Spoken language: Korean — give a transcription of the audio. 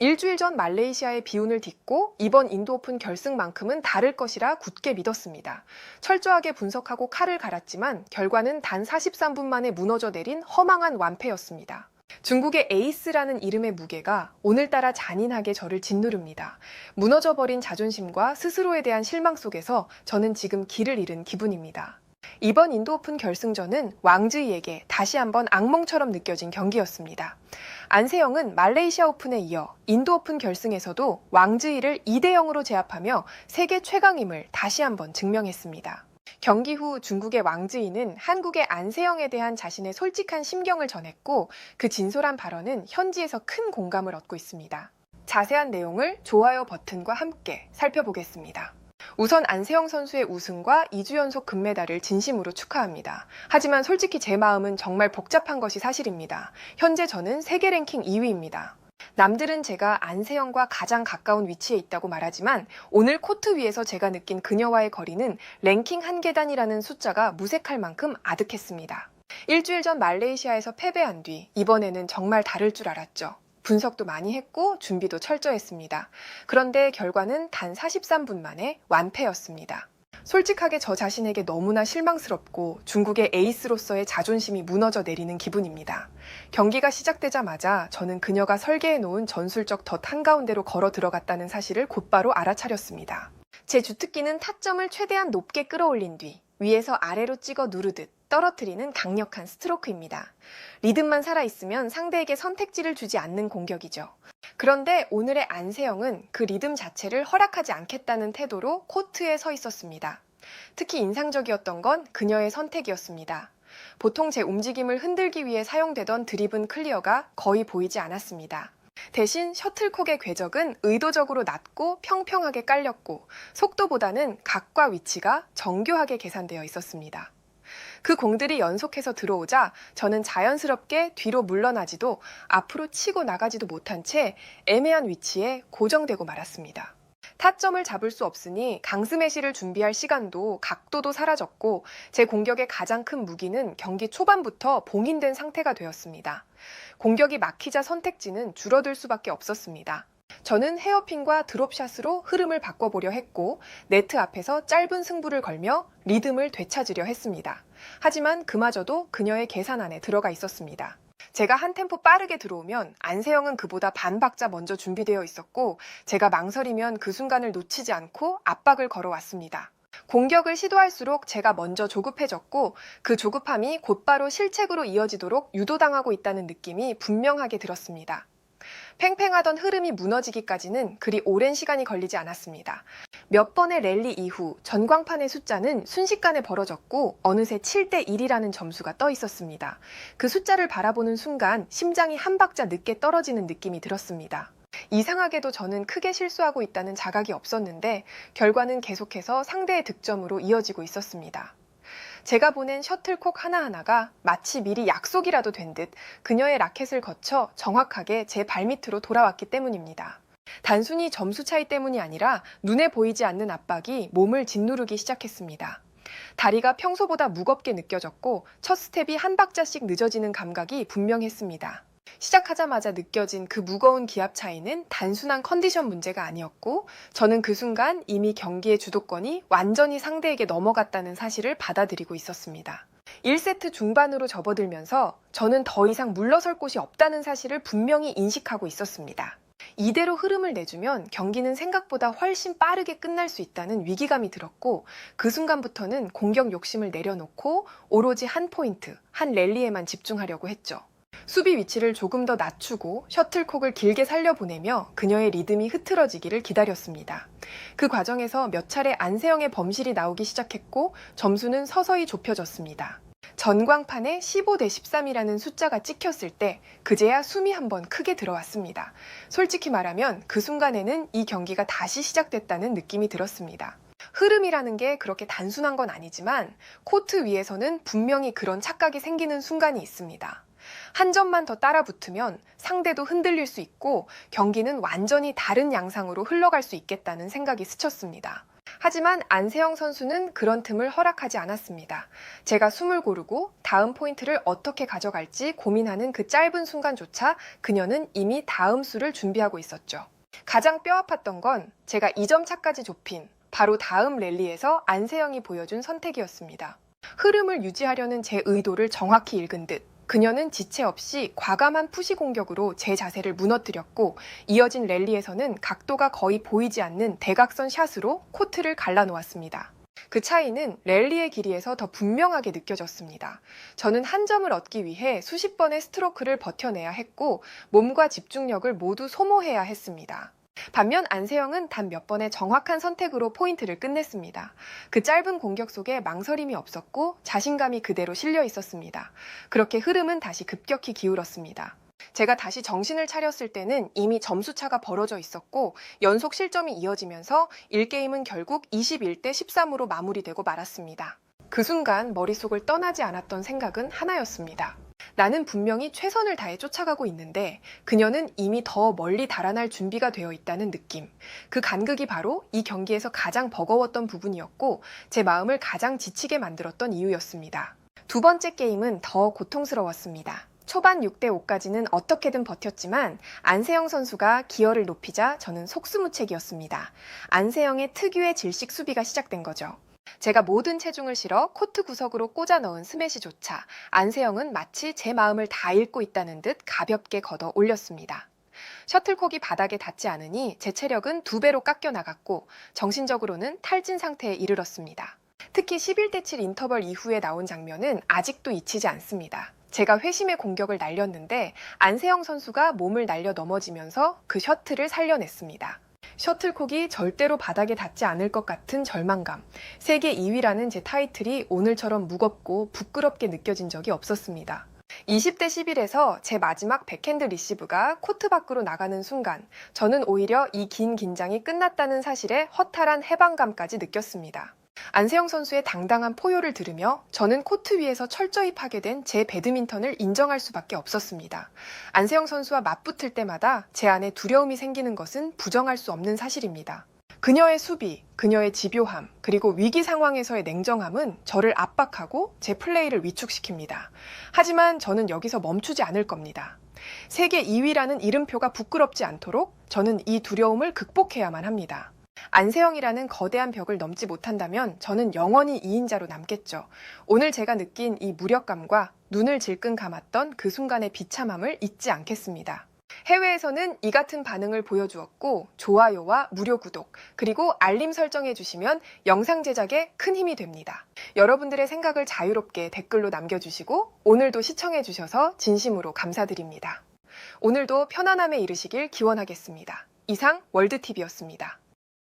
일주일 전 말레이시아의 비운을 딛고 이번 인도 오픈 결승만큼은 다를 것이라 굳게 믿었습니다. 철저하게 분석하고 칼을 갈았지만 결과는 단 43분 만에 무너져 내린 허망한 완패였습니다. 중국의 에이스라는 이름의 무게가 오늘따라 잔인하게 저를 짓누릅니다. 무너져버린 자존심과 스스로에 대한 실망 속에서 저는 지금 길을 잃은 기분입니다. 이번 인도 오픈 결승전은 왕즈이에게 다시 한번 악몽처럼 느껴진 경기였습니다. 안세영은 말레이시아 오픈에 이어 인도 오픈 결승에서도 왕즈이를 2대 0으로 제압하며 세계 최강임을 다시 한번 증명했습니다. 경기 후 중국의 왕즈이는 한국의 안세영에 대한 자신의 솔직한 심경을 전했고 그 진솔한 발언은 현지에서 큰 공감을 얻고 있습니다. 자세한 내용을 좋아요 버튼과 함께 살펴보겠습니다. 우선 안세영 선수의 우승과 2주 연속 금메달을 진심으로 축하합니다. 하지만 솔직히 제 마음은 정말 복잡한 것이 사실입니다. 현재 저는 세계 랭킹 2위입니다. 남들은 제가 안세영과 가장 가까운 위치에 있다고 말하지만 오늘 코트 위에서 제가 느낀 그녀와의 거리는 랭킹 한 계단이라는 숫자가 무색할 만큼 아득했습니다. 일주일 전 말레이시아에서 패배한 뒤 이번에는 정말 다를 줄 알았죠. 분석도 많이 했고 준비도 철저했습니다. 그런데 결과는 단 43분 만에 완패였습니다. 솔직하게 저 자신에게 너무나 실망스럽고 중국의 에이스로서의 자존심이 무너져 내리는 기분입니다. 경기가 시작되자마자 저는 그녀가 설계해 놓은 전술적 덫 한가운데로 걸어 들어갔다는 사실을 곧바로 알아차렸습니다. 제 주특기는 타점을 최대한 높게 끌어올린 뒤 위에서 아래로 찍어 누르듯 떨어뜨리는 강력한 스트로크입니다. 리듬만 살아있으면 상대에게 선택지를 주지 않는 공격이죠. 그런데 오늘의 안세영은 그 리듬 자체를 허락하지 않겠다는 태도로 코트에 서 있었습니다. 특히 인상적이었던 건 그녀의 선택이었습니다. 보통 제 움직임을 흔들기 위해 사용되던 드리븐 클리어가 거의 보이지 않았습니다. 대신 셔틀콕의 궤적은 의도적으로 낮고 평평하게 깔렸고 속도보다는 각과 위치가 정교하게 계산되어 있었습니다. 그 공들이 연속해서 들어오자 저는 자연스럽게 뒤로 물러나지도 앞으로 치고 나가지도 못한 채 애매한 위치에 고정되고 말았습니다. 타점을 잡을 수 없으니 강스매시를 준비할 시간도 각도도 사라졌고 제 공격의 가장 큰 무기는 경기 초반부터 봉인된 상태가 되었습니다. 공격이 막히자 선택지는 줄어들 수밖에 없었습니다. 저는 헤어핀과 드롭샷으로 흐름을 바꿔보려 했고 네트 앞에서 짧은 승부를 걸며 리듬을 되찾으려 했습니다. 하지만 그마저도 그녀의 계산 안에 들어가 있었습니다. 제가 한 템포 빠르게 들어오면 안세영은 그보다 반 박자 먼저 준비되어 있었고 제가 망설이면 그 순간을 놓치지 않고 압박을 걸어왔습니다. 공격을 시도할수록 제가 먼저 조급해졌고 그 조급함이 곧바로 실책으로 이어지도록 유도당하고 있다는 느낌이 분명하게 들었습니다. 팽팽하던 흐름이 무너지기까지는 그리 오랜 시간이 걸리지 않았습니다. 몇 번의 랠리 이후 전광판의 숫자는 순식간에 벌어졌고 어느새 7대 1이라는 점수가 떠 있었습니다. 그 숫자를 바라보는 순간 심장이 한 박자 늦게 떨어지는 느낌이 들었습니다. 이상하게도 저는 크게 실수하고 있다는 자각이 없었는데 결과는 계속해서 상대의 득점으로 이어지고 있었습니다. 제가 보낸 셔틀콕 하나하나가 마치 미리 약속이라도 된 듯 그녀의 라켓을 거쳐 정확하게 제 발밑으로 돌아왔기 때문입니다. 단순히 점수 차이 때문이 아니라 눈에 보이지 않는 압박이 몸을 짓누르기 시작했습니다. 다리가 평소보다 무겁게 느껴졌고 첫 스텝이 한 박자씩 늦어지는 감각이 분명했습니다. 시작하자마자 느껴진 그 무거운 기압 차이는 단순한 컨디션 문제가 아니었고 저는 그 순간 이미 경기의 주도권이 완전히 상대에게 넘어갔다는 사실을 받아들이고 있었습니다. 1세트 중반으로 접어들면서 저는 더 이상 물러설 곳이 없다는 사실을 분명히 인식하고 있었습니다. 이대로 흐름을 내주면 경기는 생각보다 훨씬 빠르게 끝날 수 있다는 위기감이 들었고 그 순간부터는 공격 욕심을 내려놓고 오로지 한 포인트, 한 랠리에만 집중하려고 했죠. 수비 위치를 조금 더 낮추고 셔틀콕을 길게 살려보내며 그녀의 리듬이 흐트러지기를 기다렸습니다. 그 과정에서 몇 차례 안세영의 범실이 나오기 시작했고 점수는 서서히 좁혀졌습니다. 전광판에 15대 13이라는 숫자가 찍혔을 때 그제야 숨이 한번 크게 들어왔습니다. 솔직히 말하면 그 순간에는 이 경기가 다시 시작됐다는 느낌이 들었습니다. 흐름이라는 게 그렇게 단순한 건 아니지만 코트 위에서는 분명히 그런 착각이 생기는 순간이 있습니다. 한 점만 더 따라 붙으면 상대도 흔들릴 수 있고 경기는 완전히 다른 양상으로 흘러갈 수 있겠다는 생각이 스쳤습니다. 하지만 안세영 선수는 그런 틈을 허락하지 않았습니다. 제가 숨을 고르고 다음 포인트를 어떻게 가져갈지 고민하는 그 짧은 순간조차 그녀는 이미 다음 수를 준비하고 있었죠. 가장 뼈아팠던 건 제가 2점 차까지 좁힌 바로 다음 랠리에서 안세영이 보여준 선택이었습니다. 흐름을 유지하려는 제 의도를 정확히 읽은 듯 그녀는 지체 없이 과감한 푸시 공격으로 제 자세를 무너뜨렸고 이어진 랠리에서는 각도가 거의 보이지 않는 대각선 샷으로 코트를 갈라놓았습니다. 그 차이는 랠리의 길이에서 더 분명하게 느껴졌습니다. 저는 한 점을 얻기 위해 수십 번의 스트로크를 버텨내야 했고 몸과 집중력을 모두 소모해야 했습니다. 반면 안세영은 단 몇 번의 정확한 선택으로 포인트를 끝냈습니다. 그 짧은 공격 속에 망설임이 없었고 자신감이 그대로 실려 있었습니다. 그렇게 흐름은 다시 급격히 기울었습니다. 제가 다시 정신을 차렸을 때는 이미 점수차가 벌어져 있었고 연속 실점이 이어지면서 1게임은 결국 21대 13으로 마무리되고 말았습니다. 그 순간 머릿속을 떠나지 않았던 생각은 하나였습니다. 나는 분명히 최선을 다해 쫓아가고 있는데 그녀는 이미 더 멀리 달아날 준비가 되어 있다는 느낌. 그 간극이 바로 이 경기에서 가장 버거웠던 부분이었고 제 마음을 가장 지치게 만들었던 이유였습니다. 두 번째 게임은 더 고통스러웠습니다. 초반 6대5까지는 어떻게든 버텼지만 안세영 선수가 기어를 높이자 저는 속수무책이었습니다. 안세영의 특유의 질식 수비가 시작된 거죠. 제가 모든 체중을 실어 코트 구석으로 꽂아 넣은 스매시조차 안세영은 마치 제 마음을 다 읽고 있다는 듯 가볍게 걷어 올렸습니다. 셔틀콕이 바닥에 닿지 않으니 제 체력은 2배로 깎여 나갔고 정신적으로는 탈진 상태에 이르렀습니다. 특히 11대 7 인터벌 이후에 나온 장면은 아직도 잊히지 않습니다. 제가 회심의 공격을 날렸는데 안세영 선수가 몸을 날려 넘어지면서 그 셔틀을 살려냈습니다. 셔틀콕이 절대로 바닥에 닿지 않을 것 같은 절망감. 세계 2위라는 제 타이틀이 오늘처럼 무겁고 부끄럽게 느껴진 적이 없었습니다. 20대 11에서 제 마지막 백핸드 리시브가 코트 밖으로 나가는 순간 저는 오히려 이 긴 긴장이 끝났다는 사실에 허탈한 해방감까지 느꼈습니다. 안세영 선수의 당당한 포효를 들으며 저는 코트 위에서 철저히 파괴된 제 배드민턴을 인정할 수밖에 없었습니다. 안세영 선수와 맞붙을 때마다 제 안에 두려움이 생기는 것은 부정할 수 없는 사실입니다. 그녀의 수비, 그녀의 집요함, 그리고 위기 상황에서의 냉정함은 저를 압박하고 제 플레이를 위축시킵니다. 하지만 저는 여기서 멈추지 않을 겁니다. 세계 2위라는 이름표가 부끄럽지 않도록 저는 이 두려움을 극복해야만 합니다. 안세영이라는 거대한 벽을 넘지 못한다면 저는 영원히 2인자로 남겠죠. 오늘 제가 느낀 이 무력감과 눈을 질끈 감았던 그 순간의 비참함을 잊지 않겠습니다. 해외에서는 이 같은 반응을 보여주었고 좋아요와 무료 구독 그리고 알림 설정해 주시면 영상 제작에 큰 힘이 됩니다. 여러분들의 생각을 자유롭게 댓글로 남겨주시고 오늘도 시청해 주셔서 진심으로 감사드립니다. 오늘도 편안함에 이르시길 기원하겠습니다. 이상 월드TV였습니다.